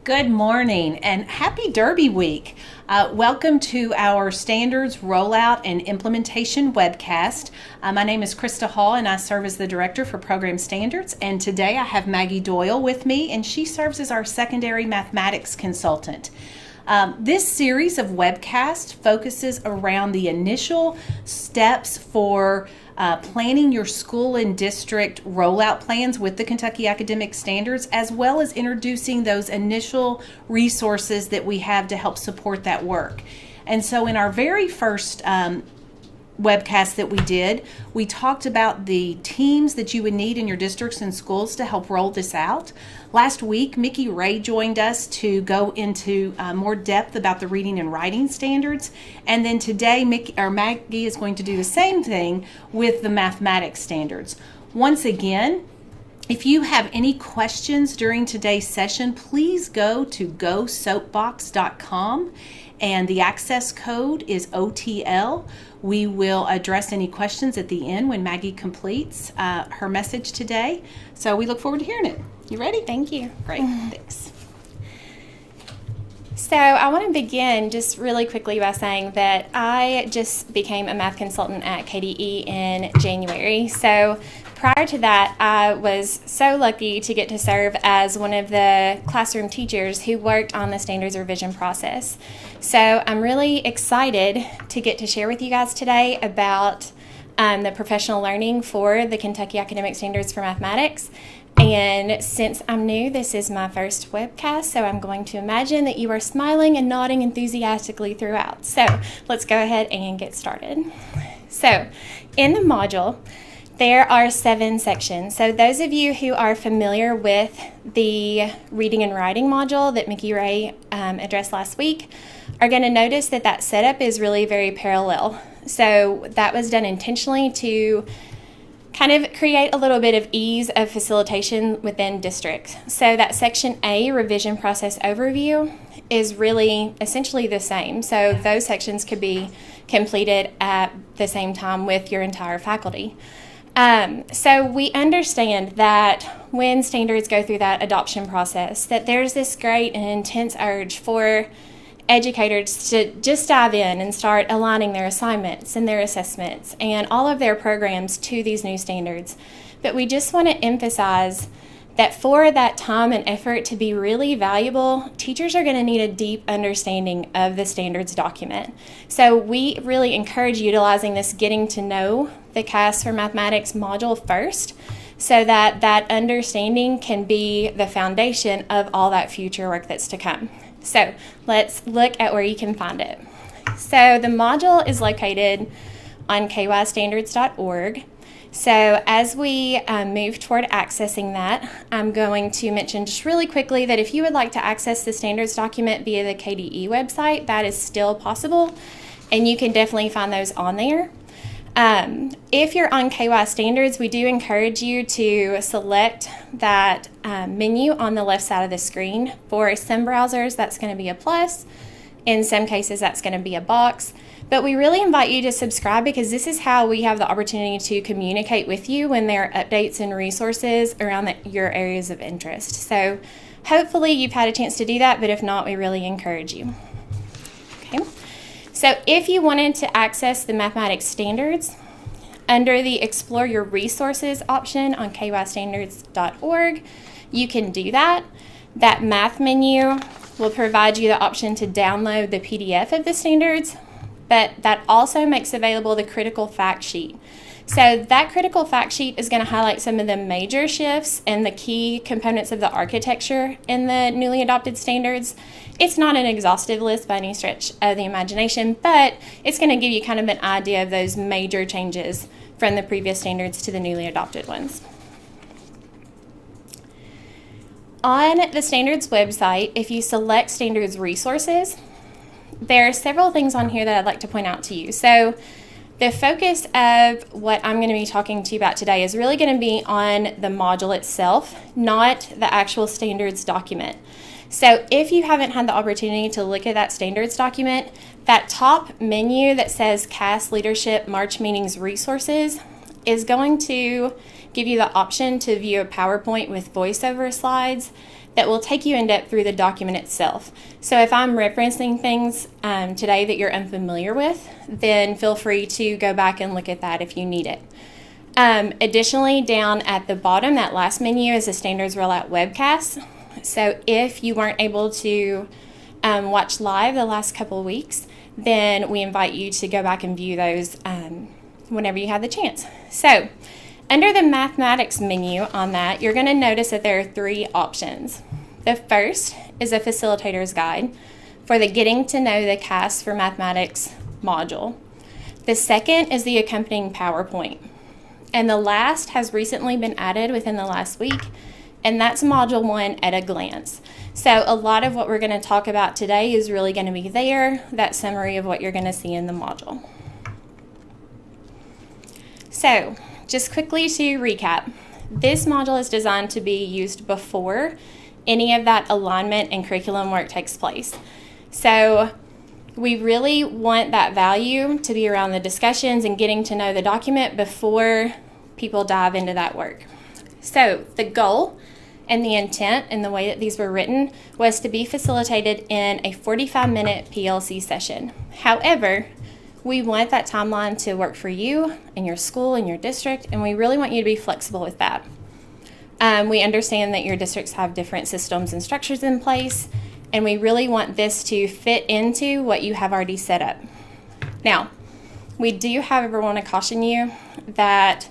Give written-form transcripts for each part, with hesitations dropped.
Good morning and happy Derby Week. Welcome to our Standards Rollout and Implementation webcast. My name is Krista Hall and I serve as the Director for Program Standards. And today I have Maggie Doyle with me and she serves as our Secondary Mathematics Consultant. This series of webcasts focuses around the initial steps for planning your school and district rollout plans with the Kentucky Academic Standards, as well as introducing those initial resources that we have to help support that work. And so in our very first webcast that we did, we talked about the teams that you would need in your districts and schools to help roll this out. Last week, Mickey Ray joined us to go into more depth about the reading and writing standards. And then today, Maggie is going to do the same thing with the mathematics standards. Once again, if you have any questions during today's session, please go to gosoapbox.com and the access code is OTL. We will address any questions at the end when Maggie completes her message today. So we look forward to hearing it. You ready? Thank you. Great, thanks. So I want to begin just really quickly by saying that I just became a math consultant at KDE in January. So prior to that, I was so lucky to get to serve as one of the classroom teachers who worked on the standards revision process. So I'm really excited to get to share with you guys today about the professional learning for the Kentucky Academic Standards for Mathematics. And since I'm new, this is my first webcast, so I'm going to imagine that you are smiling and nodding enthusiastically throughout. So let's go ahead and get started. So in the module, there are 7 sections. So those of you who are familiar with the reading and writing module that Mickey Ray addressed last week are going to notice that that setup is really very parallel. So that was done intentionally to kind of create a little bit of ease of facilitation within districts. So that section A, revision process overview, is really essentially the same. So those sections could be completed at the same time with your entire faculty. So we understand that when standards go through that adoption process, that there's this great and intense urge for educators to just dive in and start aligning their assignments and their assessments and all of their programs to these new standards. But we just want to emphasize that for that time and effort to be really valuable, teachers are going to need a deep understanding of the standards document. So we really encourage utilizing this getting to know the KAS for Mathematics module first, so that that understanding can be the foundation of all that future work that's to come. So let's look at where you can find it. So the module is located on kystandards.org. So as we move toward accessing that, I'm going to mention just really quickly that if you would like to access the standards document via the KDE website, that is still possible, and you can definitely find those on there. If you're on KY Standards, we do encourage you to select that menu on the left side of the screen. For some browsers, that's going to be a plus. In some cases, that's going to be a box. But we really invite you to subscribe because this is how we have the opportunity to communicate with you when there are updates and resources around your areas of interest. So hopefully you've had a chance to do that, but if not, we really encourage you. Okay. So if you wanted to access the mathematics standards, under the Explore Your Resources option on kystandards.org, you can do that. That math menu will provide you the option to download the PDF of the standards, but that also makes available the critical fact sheet. So that critical fact sheet is going to highlight some of the major shifts and the key components of the architecture in the newly adopted standards. It's not an exhaustive list by any stretch of the imagination, but it's going to give you kind of an idea of those major changes from the previous standards to the newly adopted ones. On the standards website, if you select standards resources, there are several things on here that I'd like to point out to you. So the focus of what I'm going to be talking to you about today is really going to be on the module itself, not the actual standards document. So if you haven't had the opportunity to look at that standards document, that top menu that says KAS Leadership March Meetings Resources, is going to give you the option to view a PowerPoint with voiceover slides that will take you in depth through the document itself. So if I'm referencing things today that you're unfamiliar with, then feel free to go back and look at that if you need it. Additionally, down at the bottom, that last menu is a Standards Rollout webcast. So if you weren't able to watch live the last couple of weeks, then we invite you to go back and view those whenever you have the chance. So under the mathematics menu on that, you're going to notice that there are 3 options. The first is a facilitator's guide for the Getting to Know the CAS for Mathematics module. The second is the accompanying PowerPoint. And the last has recently been added within the last week, and that's Module 1 at a glance. So a lot of what we're going to talk about today is really going to be there, that summary of what you're going to see in the module. So just quickly to recap, this module is designed to be used before any of that alignment and curriculum work takes place. So we really want that value to be around the discussions and getting to know the document before people dive into that work. So the goal and the intent and the way that these were written was to be facilitated in a 45-minute PLC session. However, we want that timeline to work for you and your school and your district, and we really want you to be flexible with that. We understand that your districts have different systems and structures in place, and we really want this to fit into what you have already set up. Now, we do, however, want to caution you that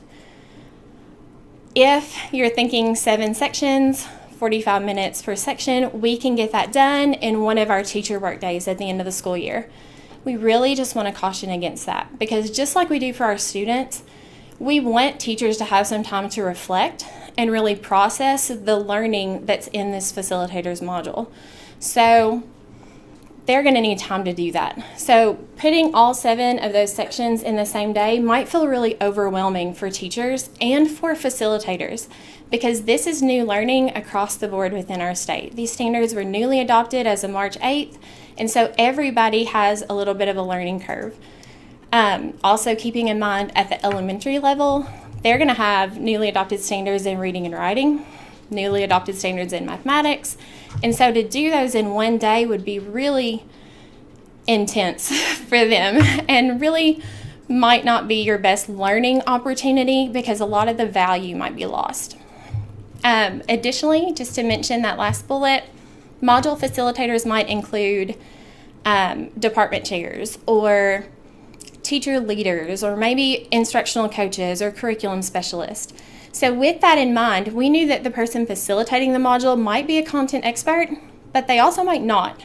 if you're thinking 7 sections, 45 minutes per section, we can get that done in one of our teacher work days at the end of the school year. We really just want to caution against that, because just like we do for our students, we want teachers to have some time to reflect and really process the learning that's in this facilitator's module. So they're going to need time to do that. So putting all 7 of those sections in the same day might feel really overwhelming for teachers and for facilitators, because this is new learning across the board within our state. These standards were newly adopted as of March 8th, and so everybody has a little bit of a learning curve. Also keeping in mind at the elementary level, they're going to have newly adopted standards in reading and writing, newly adopted standards in mathematics, and so to do those in one day would be really intense for them and really might not be your best learning opportunity, because a lot of the value might be lost. Additionally, just to mention that last bullet, module facilitators might include department chairs or teacher leaders or maybe instructional coaches or curriculum specialists. So with that in mind, we knew that the person facilitating the module might be a content expert, but they also might not.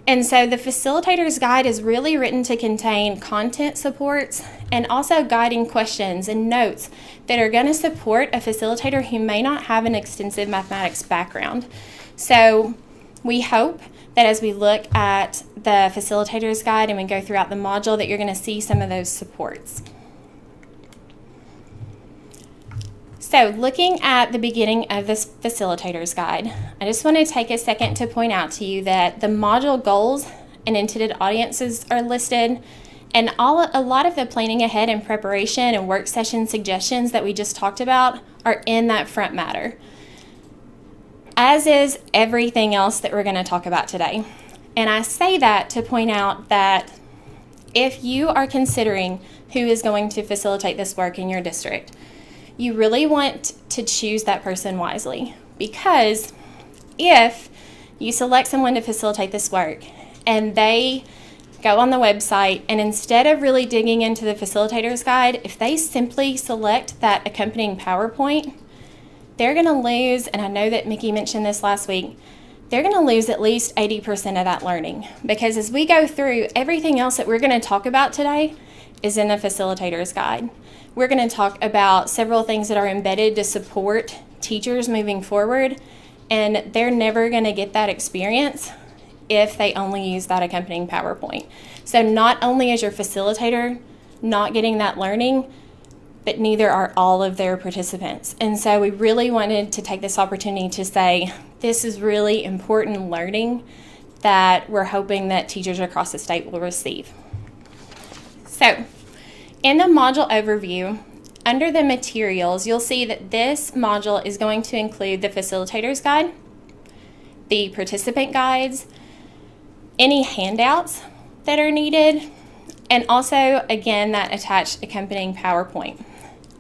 And so the facilitator's guide is really written to contain content supports and also guiding questions and notes that are going to support a facilitator who may not have an extensive mathematics background. So we hope that as we look at the facilitator's guide and we go throughout the module, that you're going to see some of those supports. So looking at the beginning of this facilitator's guide, I just want to take a second to point out to you that the module goals and intended audiences are listed, and a lot of the planning ahead and preparation and work session suggestions that we just talked about are in that front matter, as is everything else that we're going to talk about today. And I say that to point out that if you are considering who is going to facilitate this work in your district, you really want to choose that person wisely, because if you select someone to facilitate this work and they go on the website and instead of really digging into the facilitator's guide, if they simply select that accompanying PowerPoint, they're going to lose, and I know that Mickey mentioned this last week, they're going to lose at least 80% of that learning, because as we go through, everything else that we're going to talk about today is in the facilitator's guide. We're going to talk about several things that are embedded to support teachers moving forward, and they're never going to get that experience if they only use that accompanying PowerPoint. So not only is your facilitator not getting that learning, but neither are all of their participants. And so we really wanted to take this opportunity to say, this is really important learning that we're hoping that teachers across the state will receive. So in the module overview, under the materials, you'll see that this module is going to include the facilitator's guide, the participant guides, any handouts that are needed, and also, again, that attached accompanying PowerPoint.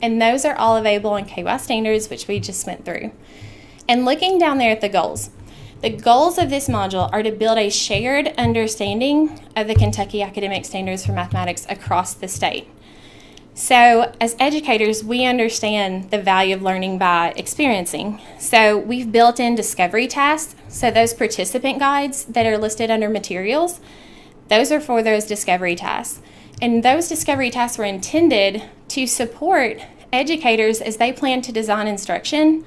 And those are all available in KY Standards, which we just went through. And looking down there at the goals of this module are to build a shared understanding of the Kentucky Academic Standards for Mathematics across the state. So as educators, we understand the value of learning by experiencing. So we've built in discovery tasks. So those participant guides that are listed under materials, those are for those discovery tasks. And those discovery tasks were intended to support educators as they plan to design instruction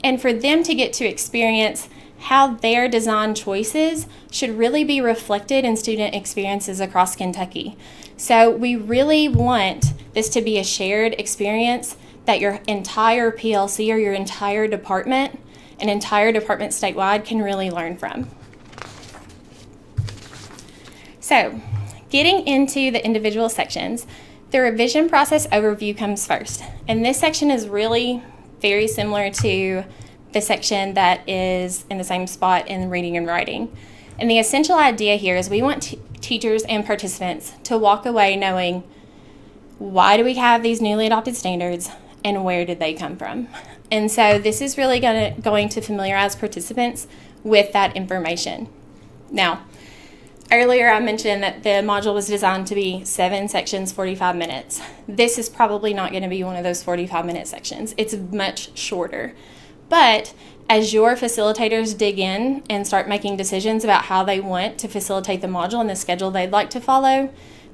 and for them to get to experience how their design choices should really be reflected in student experiences across Kentucky. So we really want this to be a shared experience that your entire PLC or your entire department, an entire department statewide, can really learn from. So, getting into the individual sections, the revision process overview comes first. And this section is really very similar to the section that is in the same spot in reading and writing. And the essential idea here is we want teachers and participants to walk away knowing, why do we have these newly adopted standards and where did they come from? And so this is really going to familiarize participants with that information. Now, earlier I mentioned that the module was designed to be 7 sections, 45 minutes. This is probably not going to be one of those 45-minute sections. It's much shorter. But as your facilitators dig in and start making decisions about how they want to facilitate the module and the schedule they'd like to follow,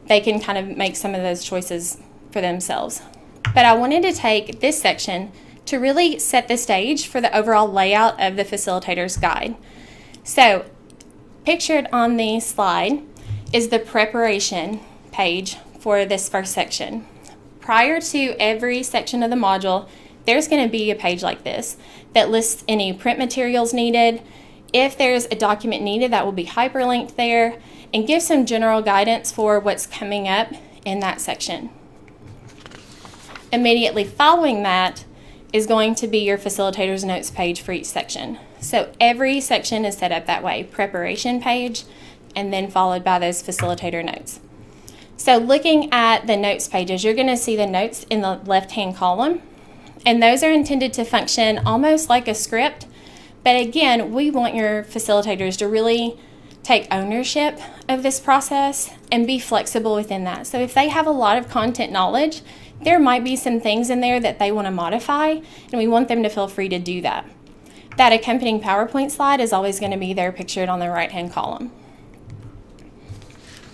they can kind of make some of those choices for themselves. But I wanted to take this section to really set the stage for the overall layout of the facilitator's guide. So, pictured on the slide is the preparation page for this first section. Prior to every section of the module, there's going to be a page like this that lists any print materials needed. If there's a document needed, that will be hyperlinked there and give some general guidance for what's coming up in that section. Immediately following that is going to be your facilitator's notes page for each section. So every section is set up that way, preparation page, and then followed by those facilitator notes. So looking at the notes pages, you're going to see the notes in the left-hand column, and those are intended to function almost like a script. But again, we want your facilitators to really take ownership of this process and be flexible within that. So if they have a lot of content knowledge, there might be some things in there that they want to modify, and we want them to feel free to do that. That accompanying PowerPoint slide is always going to be there pictured on the right-hand column.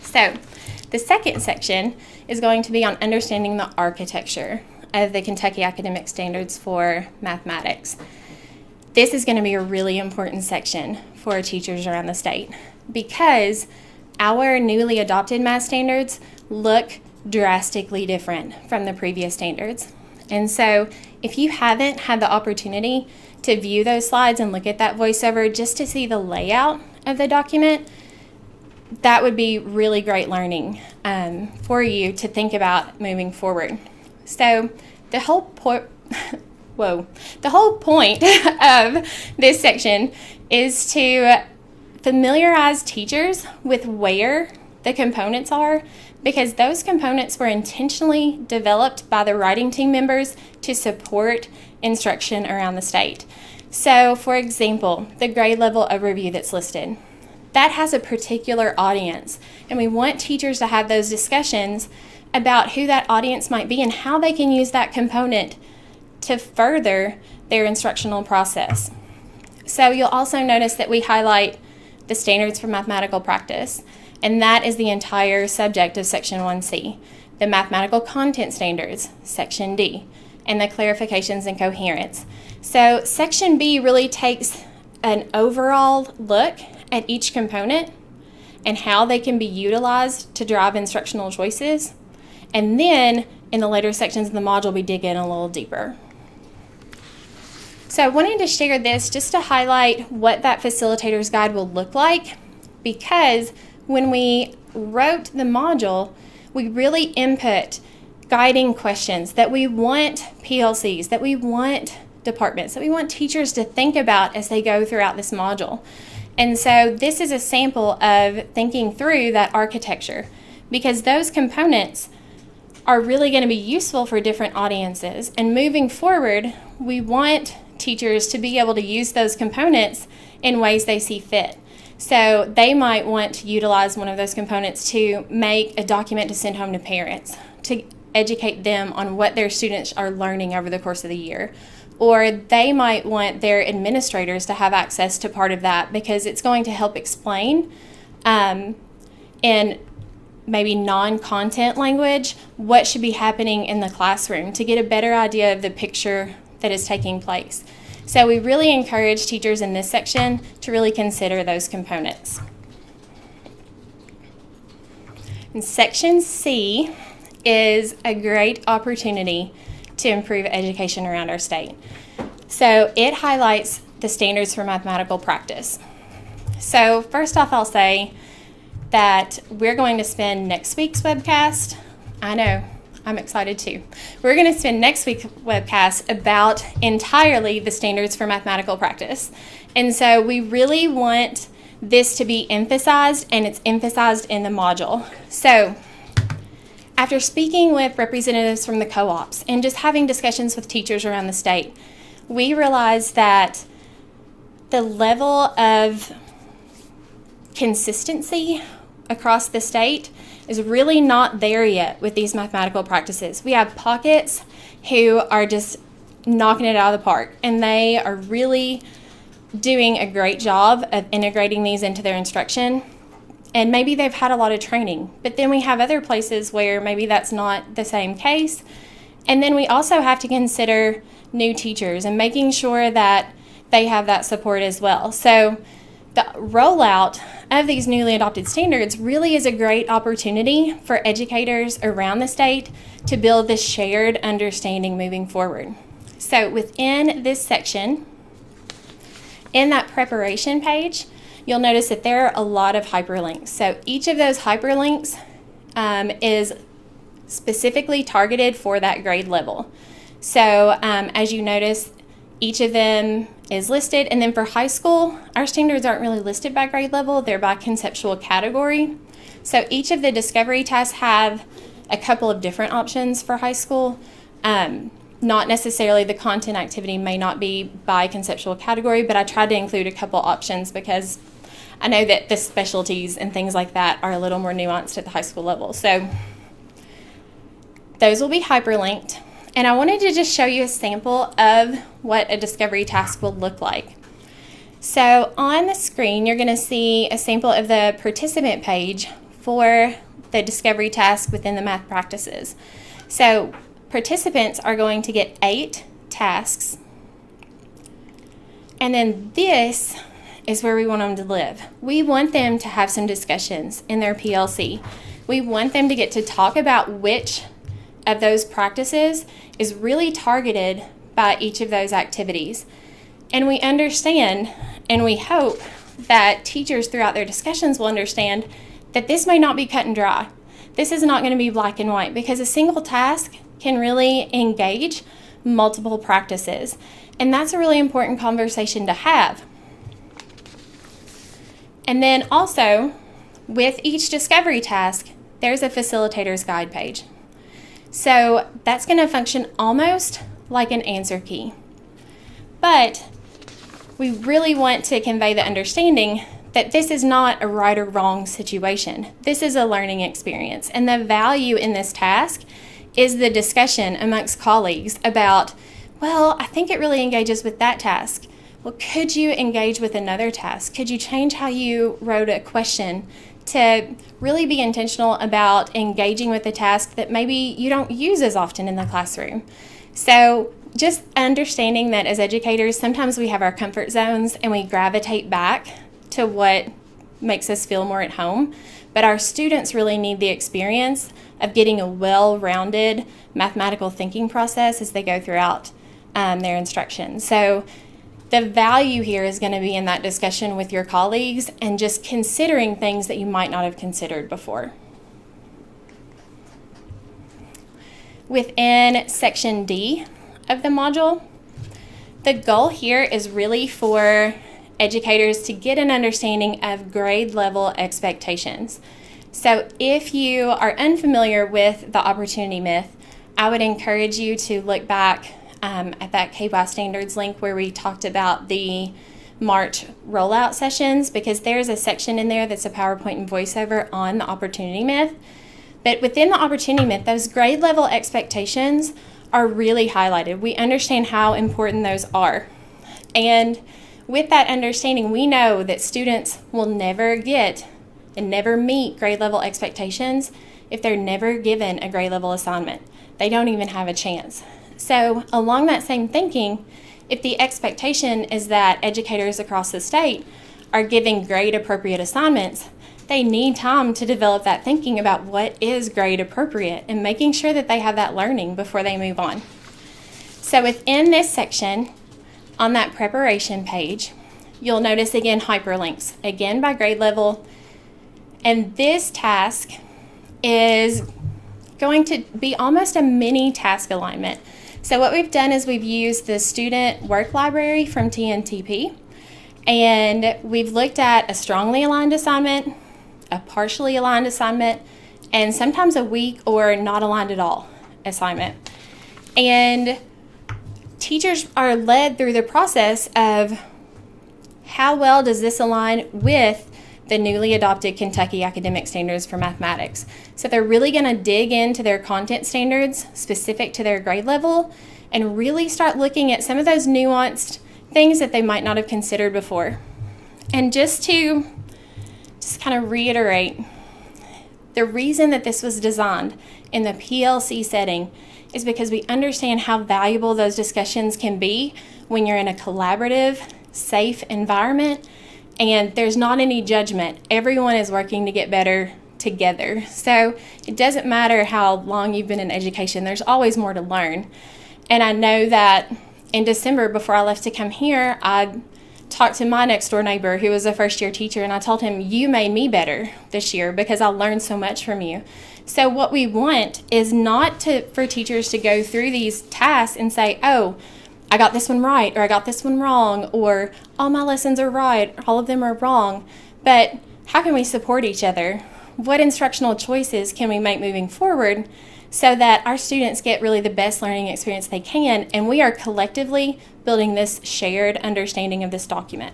So the second section is going to be on understanding the architecture of the Kentucky Academic Standards for Mathematics. This is going to be a really important section for teachers around the state because our newly adopted math standards look drastically different from the previous standards. And so if you haven't had the opportunity to view those slides and look at that voiceover just to see the layout of the document, that would be really great learning for you to think about moving forward. So the whole point of this section is to familiarize teachers with where the components are, because those components were intentionally developed by the writing team members to support instruction around the state. So, for example, the grade level overview that's listed, that has a particular audience, and we want teachers to have those discussions about who that audience might be and how they can use that component to further their instructional process. So you'll also notice that we highlight the standards for mathematical practice, and that is the entire subject of Section 1C, the mathematical content standards, Section D, and the clarifications and coherence. So Section B really takes an overall look at each component and how they can be utilized to drive instructional choices. And then in the later sections of the module, we dig in a little deeper. So I wanted to share this just to highlight what that facilitator's guide will look like, because when we wrote the module, we really input guiding questions that we want PLCs, that we want departments, that we want teachers to think about as they go throughout this module. And so this is a sample of thinking through that architecture, because those components are really going to be useful for different audiences. And moving forward, we want teachers to be able to use those components in ways they see fit. So they might want to utilize one of those components to make a document to send home to parents, to educate them on what their students are learning over the course of the year. Or they might want their administrators to have access to part of that because it's going to help explain in maybe non-content language what should be happening in the classroom to get a better idea of the picture that is taking place. So we really encourage teachers in this section to really consider those components. And Section C is a great opportunity to improve education around our state. So it highlights the standards for mathematical practice. So first off, I'll say that we're going to spend next week's webcast, I know, I'm excited too. We're going to spend next week's webcast about entirely the standards for mathematical practice. And so we really want this to be emphasized, and it's emphasized in the module. So after speaking with representatives from the co-ops and just having discussions with teachers around the state, we realized that the level of consistency across the state is really not there yet with these mathematical practices. We have pockets who are just knocking it out of the park, and they are really doing a great job of integrating these into their instruction. And maybe they've had a lot of training, but then we have other places where maybe that's not the same case. And then we also have to consider new teachers and making sure that they have that support as well. So the rollout of these newly adopted standards really is a great opportunity for educators around the state to build this shared understanding moving forward. So within this section, in that preparation page, you'll notice that there are a lot of hyperlinks. So each of those hyperlinks is specifically targeted for that grade level. So as you notice, each of them is listed. And then for high school, our standards aren't really listed by grade level, they're by conceptual category. So each of the discovery tasks have a couple of different options for high school. Not necessarily the content activity may not be by conceptual category, but I tried to include a couple options because I know that the specialties and things like that are a little more nuanced at the high school level. So those will be hyperlinked. And I wanted to just show you a sample of what a discovery task will look like. So on the screen, you're going to see a sample of the participant page for the discovery task within the math practices. So participants are going to get 8 tasks. And then this is where we want them to live. We want them to have some discussions in their PLC. We want them to get to talk about which of those practices is really targeted by each of those activities. And we understand, and we hope that teachers throughout their discussions will understand that this may not be cut and dry. This is not going to be black and white, because a single task can really engage multiple practices. And that's a really important conversation to have. And then also, with each discovery task, there's a facilitator's guide page. So that's going to function almost like an answer key. But we really want to convey the understanding that this is not a right or wrong situation. This is a learning experience. And the value in this task is the discussion amongst colleagues about, well, I think it really engages with that task. Well, could you engage with another task? Could you change how you wrote a question to really be intentional about engaging with a task that maybe you don't use as often in the classroom? So just understanding that as educators, sometimes we have our comfort zones and we gravitate back to what makes us feel more at home. But our students really need the experience of getting a well-rounded mathematical thinking process as they go throughout their instruction. So the value here is going to be in that discussion with your colleagues and just considering things that you might not have considered before. within section D of the module. The goal here is really for educators to get an understanding of grade level expectations. So if you are unfamiliar with the opportunity myth, I would encourage you to look back at that KDE standards link where we talked about the March rollout sessions, because there's a section in there that's a PowerPoint and voiceover on the opportunity myth. But within the opportunity myth, those grade level expectations are really highlighted. We understand how important those are. And with that understanding, we know that students will never get and never meet grade level expectations if they're never given a grade level assignment. They don't even have a chance. So along that same thinking, if the expectation is that educators across the state are giving grade appropriate assignments, they need time to develop that thinking about what is grade appropriate and making sure that they have that learning before they move on. So within this section, on that preparation page, you'll notice again hyperlinks, again by grade level. And this task is going to be almost a mini task alignment. So what we've done is we've used the student work library from TNTP, and we've looked at a strongly aligned assignment, a partially aligned assignment, and sometimes a weak or not aligned at all assignment. And teachers are led through the process of how well does this align with the newly adopted Kentucky Academic Standards for Mathematics. So they're really going to dig into their content standards specific to their grade level and really start looking at some of those nuanced things that they might not have considered before. And just to kind of reiterate, the reason that this was designed in the PLC setting is because we understand how valuable those discussions can be when you're in a collaborative, safe environment and there's not any judgment. Everyone is working to get better together. So it doesn't matter how long you've been in education, there's always more to learn. And I know that in December, before I left to come here, I talked to my next door neighbor who was a first year teacher, and I told him, you made me better this year because I learned so much from you. So what we want is not for teachers to go through these tasks and say, oh, I got this one right, or I got this one wrong, or all my lessons are right, all of them are wrong. But how can we support each other? What instructional choices can we make moving forward so that our students get really the best learning experience they can, and we are collectively building this shared understanding of this document.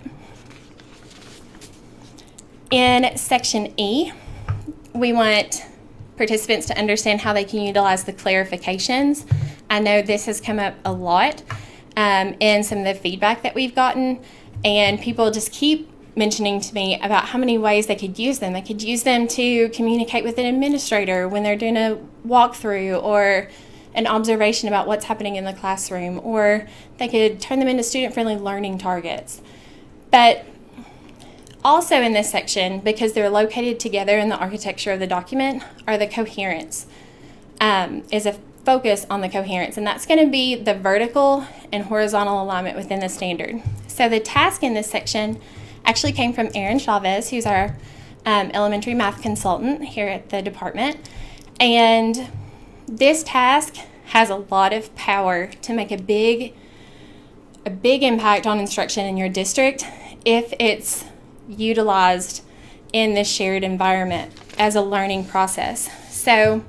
In section E, we want participants to understand how they can utilize the clarifications. I know this has come up a lot in some of the feedback that we've gotten, and people just keep mentioning to me about how many ways they could use them. They could use them to communicate with an administrator when they're doing a walkthrough or an observation about what's happening in the classroom, or they could turn them into student-friendly learning targets. But also in this section, because they're located together in the architecture of the document, are the coherence, is a focus on the coherence, and that's going to be the vertical and horizontal alignment within the standard. So the task in this section actually came from Erin Chavez, who's our elementary math consultant here at the department, and this task has a lot of power to make a big impact on instruction in your district if it's utilized in this shared environment as a learning process. So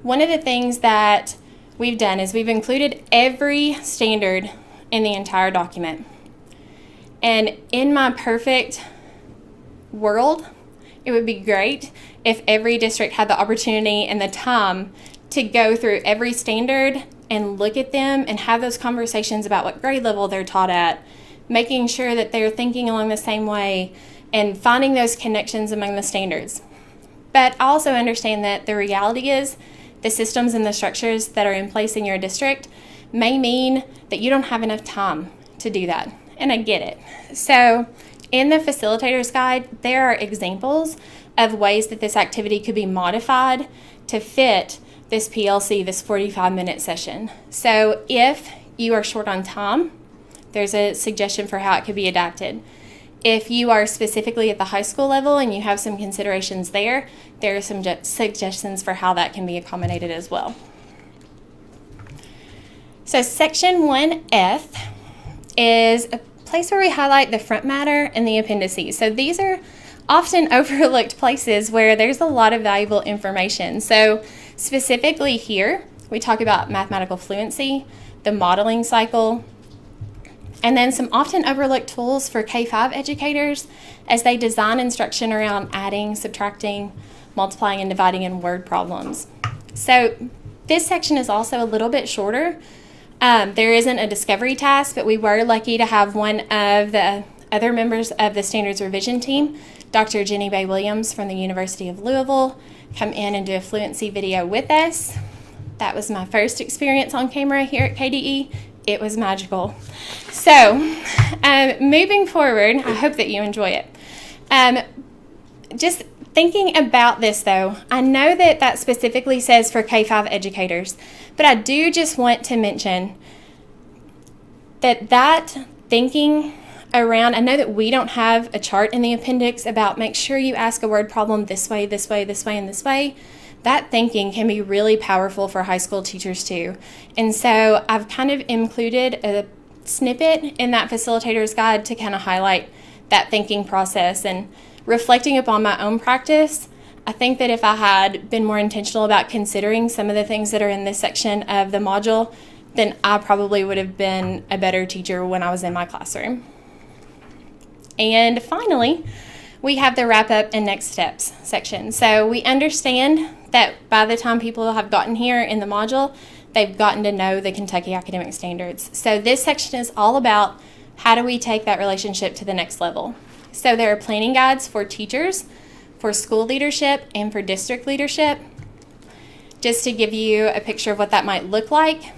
one of the things that we've done is we've included every standard in the entire document. And in my perfect world, it would be great if every district had the opportunity and the time to go through every standard and look at them and have those conversations about what grade level they're taught at, making sure that they're thinking along the same way and finding those connections among the standards. But I also understand that the reality is the systems and the structures that are in place in your district may mean that you don't have enough time to do that. And I get it. So in the facilitator's guide, there are examples of ways that this activity could be modified to fit this PLC, this 45-minute session. So if you are short on time, there's a suggestion for how it could be adapted. If you are specifically at the high school level and you have some considerations there, there are some suggestions for how that can be accommodated as well. So section 1F is a place where we highlight the front matter and the appendices. So these are often overlooked places where there's a lot of valuable information. So specifically here, we talk about mathematical fluency, the modeling cycle, and then some often overlooked tools for K-5 educators as they design instruction around adding, subtracting, multiplying, and dividing in word problems. So this section is also a little bit shorter. There isn't a discovery task, but we were lucky to have one of the other members of the standards revision team, Dr. Jenny Bay Williams from the University of Louisville, come in and do a fluency video with us. That was my first experience on camera here at KDE. It was magical. So, moving forward, I hope that you enjoy it. Just thinking about this though, I know that that specifically says for K-5 educators, but I do just want to mention that thinking around, I know that we don't have a chart in the appendix about make sure you ask a word problem this way, this way, this way, and this way. That thinking can be really powerful for high school teachers too. And so I've kind of included a snippet in that facilitator's guide to kind of highlight that thinking process. And reflecting upon my own practice, I think that if I had been more intentional about considering some of the things that are in this section of the module, then I probably would have been a better teacher when I was in my classroom. And finally, we have the wrap up and next steps section. So we understand that by the time people have gotten here in the module, they've gotten to know the Kentucky Academic Standards. So this section is all about how do we take that relationship to the next level. So there are planning guides for teachers, for school leadership, and for district leadership. Just to give you a picture of what that might look like,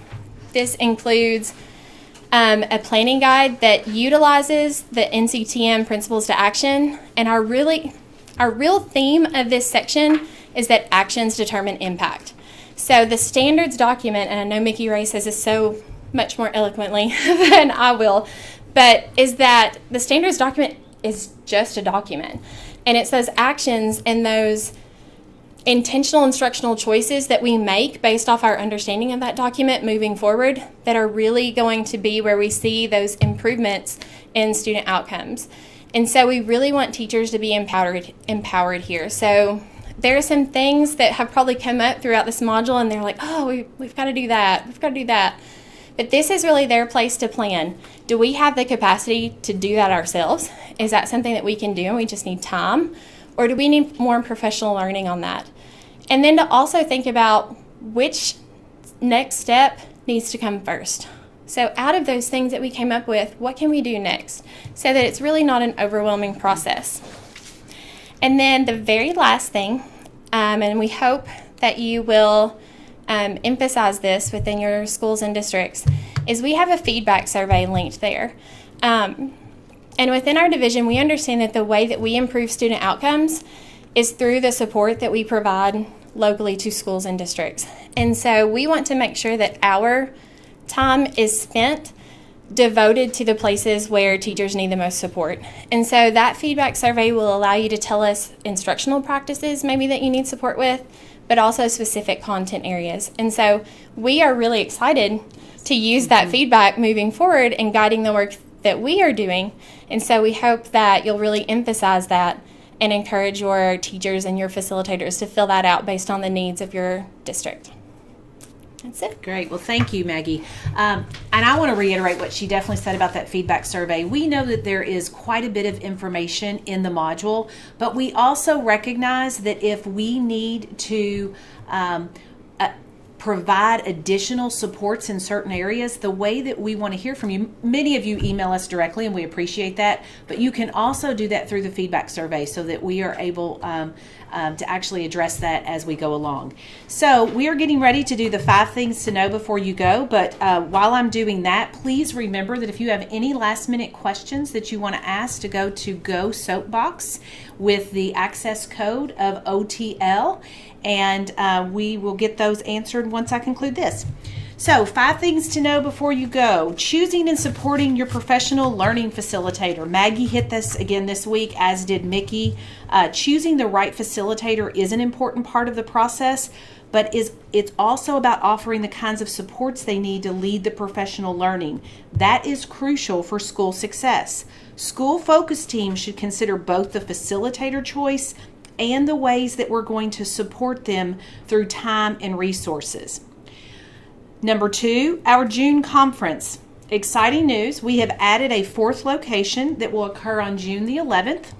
this includes a planning guide that utilizes the NCTM principles to action. And our real theme of this section is that actions determine impact. So the standards document, and I know Mickey Ray says this so much more eloquently than I will, but is that the standards document is just a document. And it's those actions and those intentional instructional choices that we make based off our understanding of that document moving forward that are really going to be where we see those improvements in student outcomes. And so we really want teachers to be empowered here. So there are some things that have probably come up throughout this module and they're like, oh, we've got to do that, we've got to do that. But this is really their place to plan. Do we have the capacity to do that ourselves? Is that something that we can do and we just need time? Or do we need more professional learning on that? And then to also think about which next step needs to come first. So out of those things that we came up with, what can we do next? So that it's really not an overwhelming process. And then the very last thing, and we hope that you will emphasize this within your schools and districts, is we have a feedback survey linked there. And within our division, we understand that the way that we improve student outcomes is through the support that we provide locally to schools and districts. And so we want to make sure that our time is spent devoted to the places where teachers need the most support. And so that feedback survey will allow you to tell us instructional practices maybe that you need support with, but also specific content areas. And so we are really excited to use that feedback moving forward and guiding the work that we are doing. And so we hope that you'll really emphasize that and encourage your teachers and your facilitators to fill that out based on the needs of your district. That's it. Great. Well, thank you, Maggie. And I want to reiterate what she definitely said about that feedback survey. We know that there is quite a bit of information in the module, but we also recognize that if we need to provide additional supports in certain areas, the way that we want to hear from you, many of you email us directly and we appreciate that, but you can also do that through the feedback survey so that we are able to actually address that as we go along. So we are getting ready to do the 5 things to know before you go, but while I'm doing that, please remember that if you have any last minute questions that you want to ask, to go to Go Soapbox with the access code of OTL, and we will get those answered once I conclude this. So 5 things to know before you go. Choosing and supporting your professional learning facilitator. Maggie hit this again this week, as did Mickey. Choosing the right facilitator is an important part of the process, but it's also about offering the kinds of supports they need to lead the professional learning. That is crucial for school success. School focus teams should consider both the facilitator choice and the ways that we're going to support them through time and resources. Number 2, our June conference. Exciting news, we have added a 4th location that will occur on June the 11th.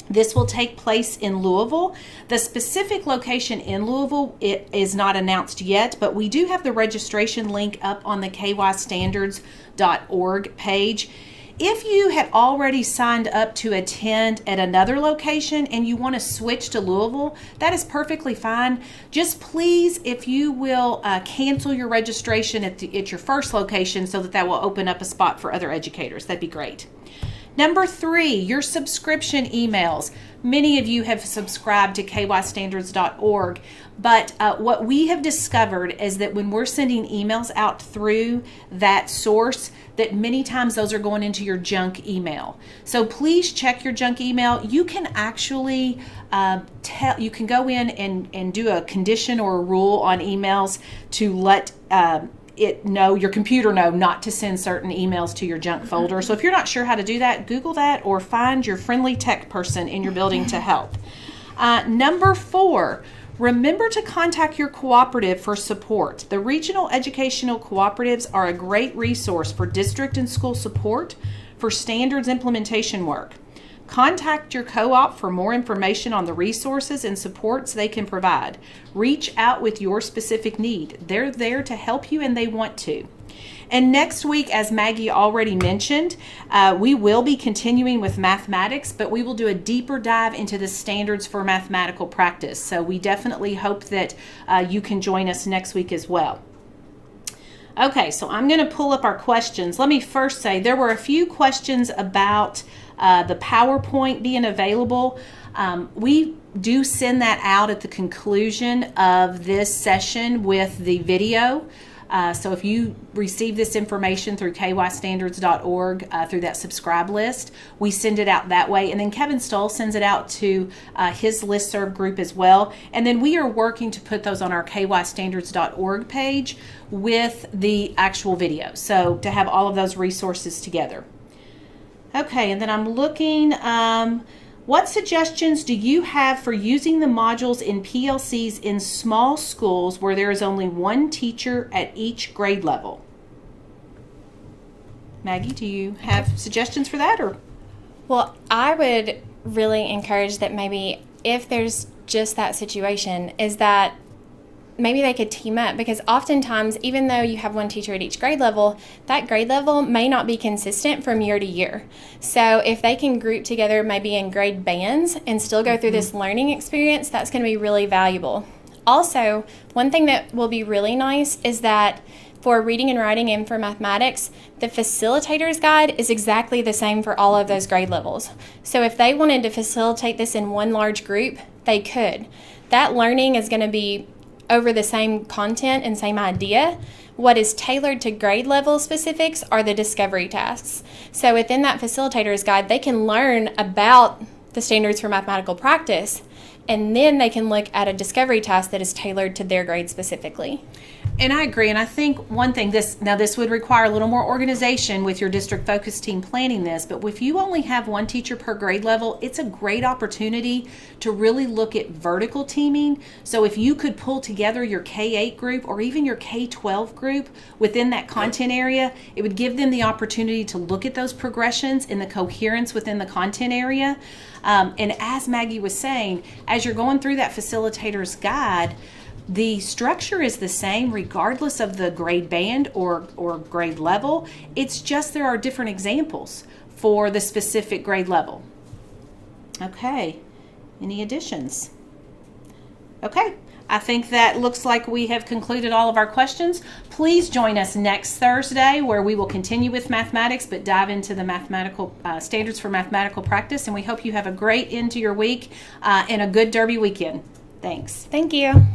This will take place in Louisville. The specific location in Louisville, it is not announced yet, but we do have the registration link up on the kystandards.org page. If you had already signed up to attend at another location and you want to switch to Louisville, that is perfectly fine. Just please, if you will cancel your registration at your first location so that will open up a spot for other educators. That'd be great. Number 3, your subscription emails. Many of you have subscribed to kystandards.org, but what we have discovered is that when we're sending emails out through that source, that many times those are going into your junk email. So please check your junk email. You can actually you can go in and do a condition or a rule on emails to let your computer know not to send certain emails to your junk folder. So if you're not sure how to do that, Google that or find your friendly tech person in your building to help. Number 4, remember to contact your cooperative for support. The regional educational cooperatives are a great resource for district and school support for standards implementation work. Contact your co-op for more information on the resources and supports they can provide. Reach out with your specific need. They're there to help you and they want to. And next week, as Maggie already mentioned, we will be continuing with mathematics, but we will do a deeper dive into the standards for mathematical practice. So we definitely hope that you can join us next week as well. Okay, so I'm going to pull up our questions. Let me first say there were a few questions about the PowerPoint being available. We do send that out at the conclusion of this session with the video. So if you receive this information through kystandards.org through that subscribe list, we send it out that way. And then Kevin Stoll sends it out to his listserv group as well. And then we are working to put those on our kystandards.org page with the actual video. So to have all of those resources together. Okay, and then I'm looking, what suggestions do you have for using the modules in PLCs in small schools where there is only one teacher at each grade level? Maggie, do you have suggestions for that? Well, I would really encourage that maybe if there's just that situation, is that maybe they could team up, because oftentimes, even though you have one teacher at each grade level, that grade level may not be consistent from year to year. So if they can group together maybe in grade bands and still go through this learning experience, that's going to be really valuable. Also, one thing that will be really nice is that for reading and writing and for mathematics, the facilitator's guide is exactly the same for all of those grade levels. So if they wanted to facilitate this in one large group, they could. That learning is going to be over the same content and same idea. What is tailored to grade level specifics are the discovery tasks. So within that facilitator's guide, they can learn about the standards for mathematical practice, and then they can look at a discovery task that is tailored to their grade specifically. And I agree, and I think one thing, this would require a little more organization with your district focus team planning this, but if you only have one teacher per grade level, it's a great opportunity to really look at vertical teaming. So if you could pull together your K-8 group or even your K-12 group within that content area, it would give them the opportunity to look at those progressions and the coherence within the content area. And as Maggie was saying, as you're going through that facilitator's guide, the structure is the same regardless of the grade band or grade level. It's just there are different examples for the specific grade level. Okay, any additions? Okay, I think that looks like we have concluded all of our questions. Please join us next Thursday where we will continue with mathematics but dive into the mathematical standards for mathematical practice, and we hope you have a great end to your week and a good Derby weekend. Thanks. Thank you.